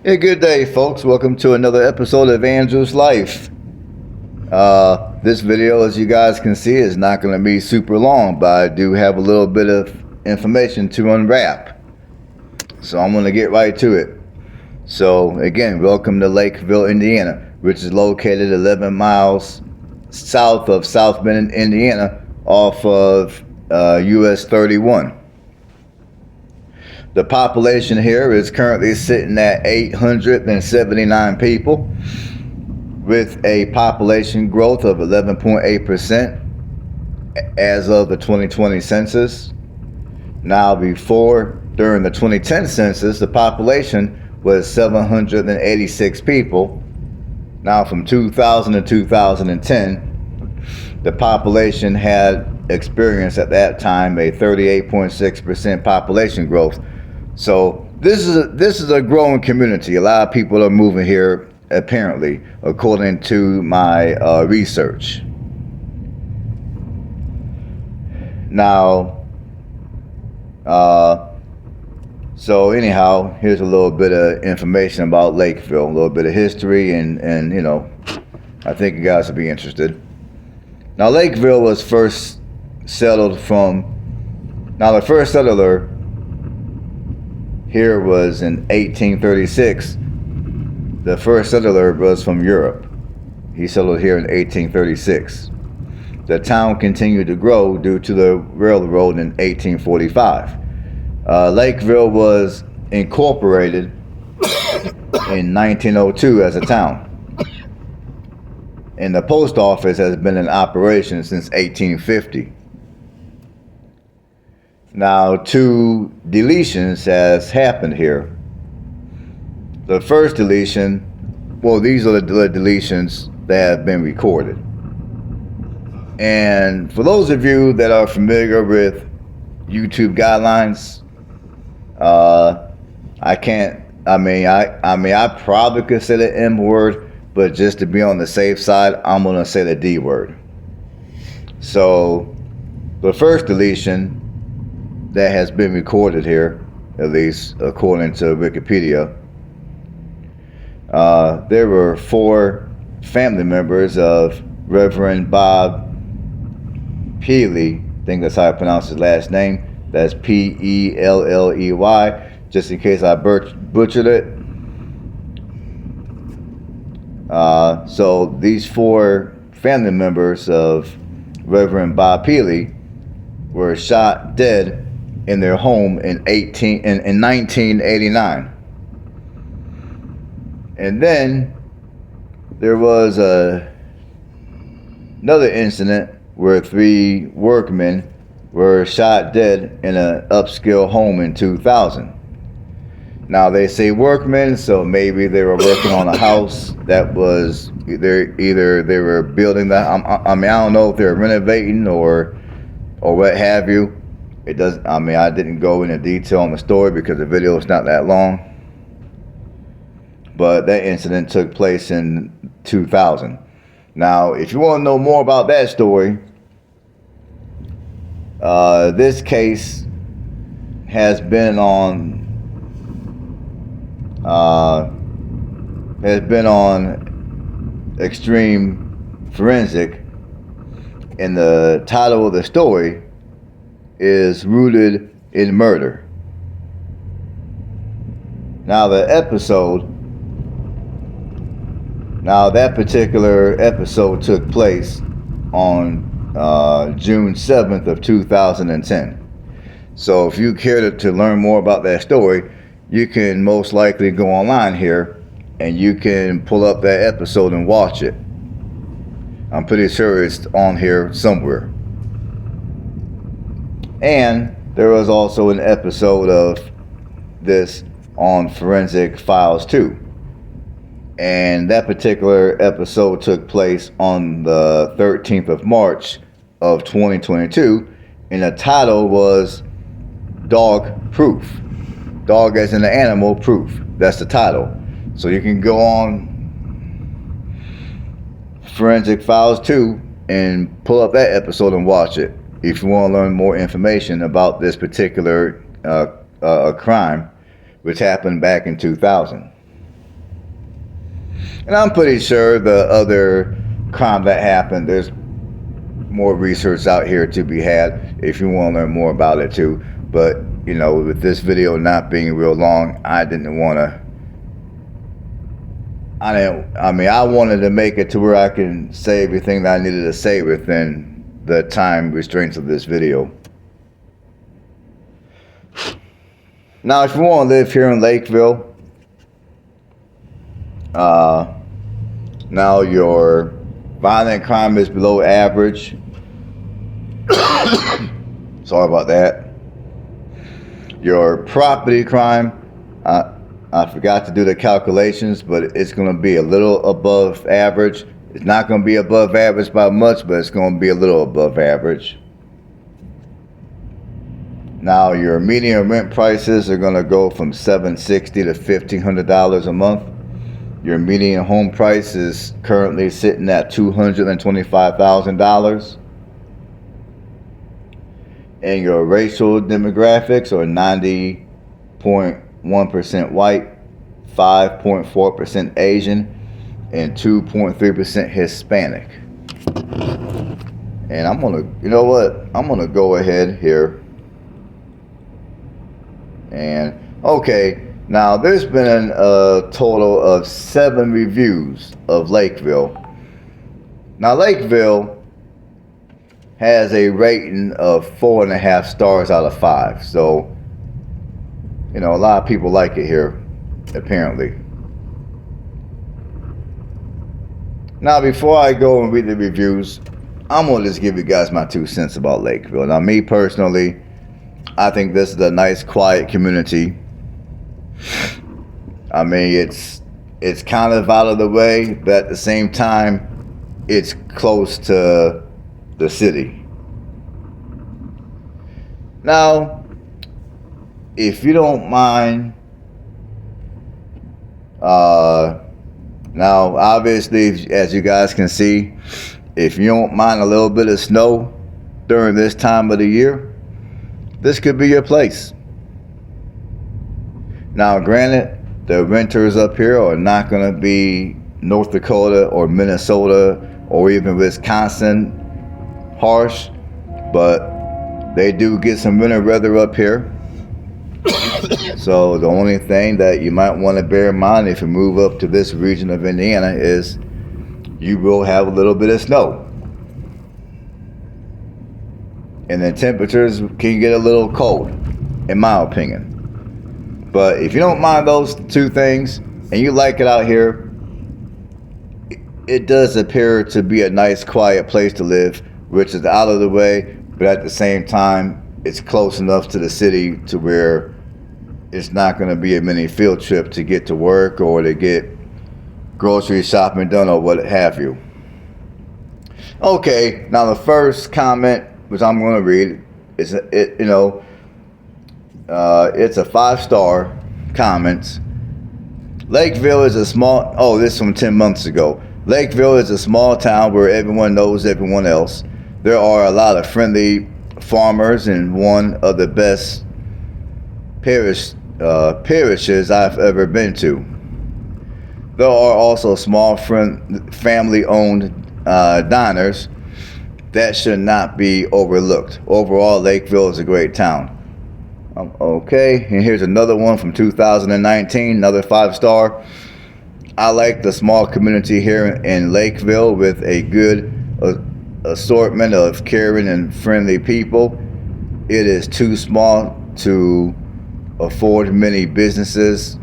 Hey, good day, folks. Welcome to another episode of Andrew's Life. This video, as you guys can see, is not going to be super long, but I do have a little bit of information to unwrap. So I'm going to get right to it. So again, welcome to Lakeville, Indiana, which is located 11 miles south of South Bend, Indiana, off of US 31. The population here is currently sitting at 879 people, with a population growth of 11.8% as of the 2020 census. Now, during the 2010 census, the population was 786 people. Now, from 2000 to 2010, the population had experienced at that time a 38.6% population growth. So this is a growing community. A lot of people are moving here, apparently, according to my research. Now, so anyhow, here's a little bit of information about Lakeville, a little bit of history, and you know, I think you guys will be interested. Now, Lakeville was first settled the first settler here was in 1836. The first settler was from Europe. He settled here in 1836. The town continued to grow due to the railroad in 1845. Lakeville was incorporated in 1902 as a town. And the post office has been in operation since 1850. Now, 2 deletions has happened here. The first deletion, well, these are the deletions that have been recorded. And for those of you that are familiar with YouTube guidelines, I probably could say the M word, but just to be on the safe side, I'm gonna say the D word. So the first deletion that has been recorded here, at least according to Wikipedia, there were 4 family members of Reverend Bob Peely. I think that's how I pronounce his last name. That's Pelley, just in case I butchered it. So these 4 family members of Reverend Bob Peely were shot dead in their home in 1989. And then there was another incident where 3 workmen were shot dead in an upscale home in 2000. Now, they say workmen, so maybe they were working on a house that was either they were building that. I don't know if they were renovating or what have you. It does. I didn't go into detail on the story because the video is not that long. But that incident took place in 2000. Now, if you want to know more about that story, this case has been on Extreme Forensic, and the title of the story is Rooted in Murder. Now, that particular episode took place on June 7th of 2010. So if you care to learn more about that story, you can most likely go online here and you can pull up that episode and watch it. I'm pretty sure it's on here somewhere. And there was also an episode of this on Forensic Files 2. And that particular episode took place on the 13th of March of 2022. And the title was Dog Proof. Dog as in the animal, proof. That's the title. So you can go on Forensic Files 2 and pull up that episode and watch it if you want to learn more information about this particular crime, which happened back in 2000. And I'm pretty sure the other crime that happened, there's more research out here to be had if you want to learn more about it too. But, you know, with this video not being real long, I wanted to make it to where I can say everything that I needed to say within the time restraints of this video. Now, if you want to live here in Lakeville, now your violent crime is below average. Sorry about that. Your property crime, I forgot to do the calculations, but it's going to be a little above average. It's not going to be above average by much, but it's going to be a little above average. Now your median rent prices are going to go from $760 to $1,500 a month. Your median home price is currently sitting at $225,000. And your racial demographics are 90.1% white, 5.4% Asian, and 2.3% Hispanic. And I'm gonna, you know what? I'm gonna go ahead here. And okay, now there's been a total of 7 reviews of Lakeville. Now Lakeville has a rating of 4.5 stars out of 5. So, you know, a lot of people like it here, apparently. Now, before I go and read the reviews, I'm going to just give you guys my 2 cents about Lakeville. Now, me personally, I think this is a nice, quiet community. I mean, it's kind of out of the way, but at the same time, it's close to the city. Now, if you don't mind, now obviously, as you guys can see, if you don't mind a little bit of snow during this time of the year, this could be your place. Now, granted, the winters up here are not going to be North Dakota or Minnesota or even Wisconsin harsh, but they do get some winter weather up here. So the only thing that you might want to bear in mind if you move up to this region of Indiana is you will have a little bit of snow. And the temperatures can get a little cold, in my opinion. But if you don't mind those 2 things and you like it out here, it does appear to be a nice, quiet place to live, which is out of the way, but at the same time, it's close enough to the city to where it's not going to be a mini field trip to get to work or to get grocery shopping done or what have you. Okay, now the first comment, which I'm going to read, is it's a 5-star comment. Lakeville is a small. Oh, this is from 10 months ago. Lakeville is a small town where everyone knows everyone else. There are a lot of friendly farmers and one of the best parishes I've ever been to. There are also small family-owned diners that should not be overlooked. Overall, Lakeville is a great town. Okay, and here's another one from 2019, another 5-star. I like the small community here in Lakeville with a good assortment of caring and friendly people. It is too small to afford many businesses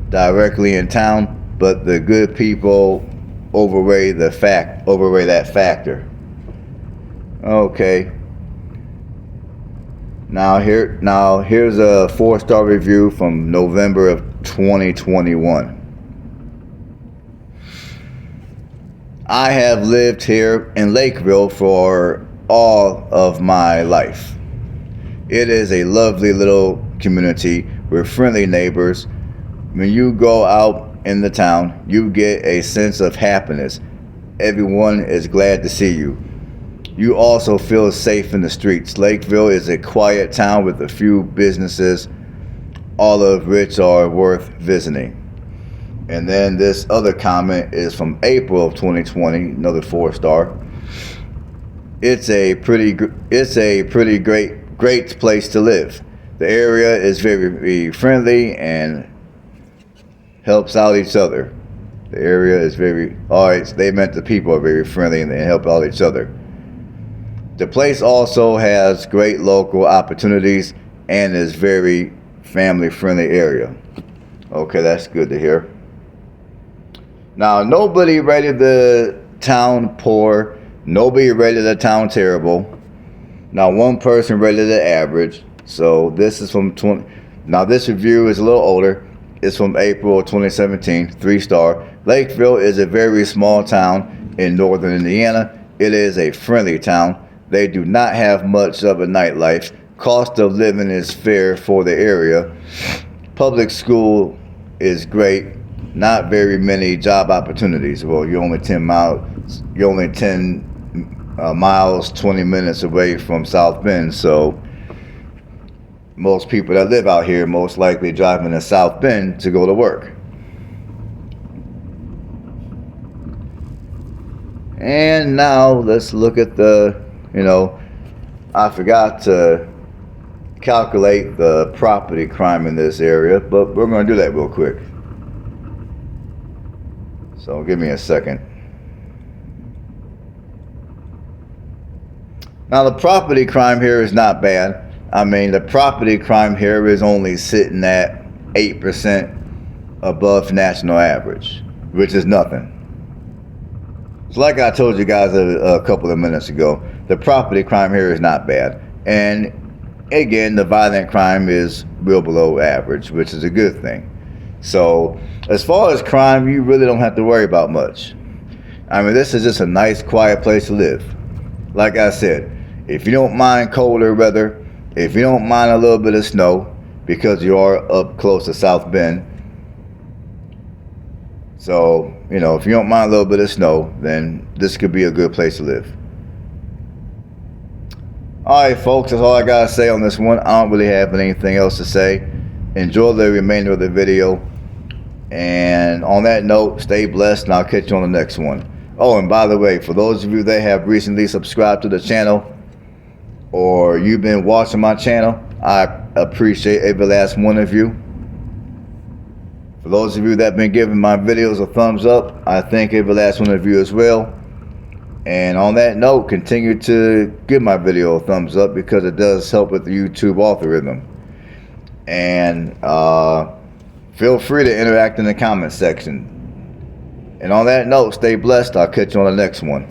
directly in town, but the good people overweigh that factor. Okay. Now here's a 4-star review from November of 2021. I have lived here in Lakeville for all of my life. It is a lovely little community with friendly neighbors. When you go out in the town, you get a sense of happiness. Everyone is glad to see you. You also feel safe in the streets. Lakeville is a quiet town with a few businesses, all of which are worth visiting. And then this other comment is from April of 2020, another 4-star. It's a pretty great place to live. The area is very friendly and helps out each other. The area is very, alright, they meant the people are very friendly and they help out each other. The place also has great local opportunities and is very family friendly area. Okay, that's good to hear. Now, nobody rated the town poor. Nobody rated the town terrible. Now, one person rated it average. So this is from now this review is a little older. It's from April 2017, 3-star. Lakeville is a very small town in northern Indiana. It is a friendly town. They do not have much of a nightlife. Cost of living is fair for the area. Public school is great. Not very many job opportunities. Well, you're only 10 miles. You're only 10 miles, 20 minutes away from South Bend. So most people that live out here most likely driving to South Bend to go to work. And now let's look at the, I forgot to calculate the property crime in this area, but we're going to do that real quick. So give me a second. Now the property crime here is not bad. I mean, the property crime here is only sitting at 8% above national average, which is nothing. So like I told you guys a couple of minutes ago, the property crime here is not bad. And again, the violent crime is real below average, which is a good thing. So as far as crime, you really don't have to worry about much. I mean, this is just a nice, quiet place to live. Like I said, if you don't mind colder weather, if you don't mind a little bit of snow, because you are up close to South Bend. So, if you don't mind a little bit of snow, then this could be a good place to live. Alright folks, that's all I gotta say on this one. I don't really have anything else to say. Enjoy the remainder of the video. And on that note, stay blessed and I'll catch you on the next one. Oh, and by the way, for those of you that have recently subscribed to the channel, or you've been watching my channel, I appreciate every last one of you. For those of you that have been giving my videos a thumbs up, I thank every last one of you as well. And on that note, continue to give my video a thumbs up because it does help with the YouTube algorithm. And feel free to interact in the comment section. And on that note, stay blessed. I'll catch you on the next one.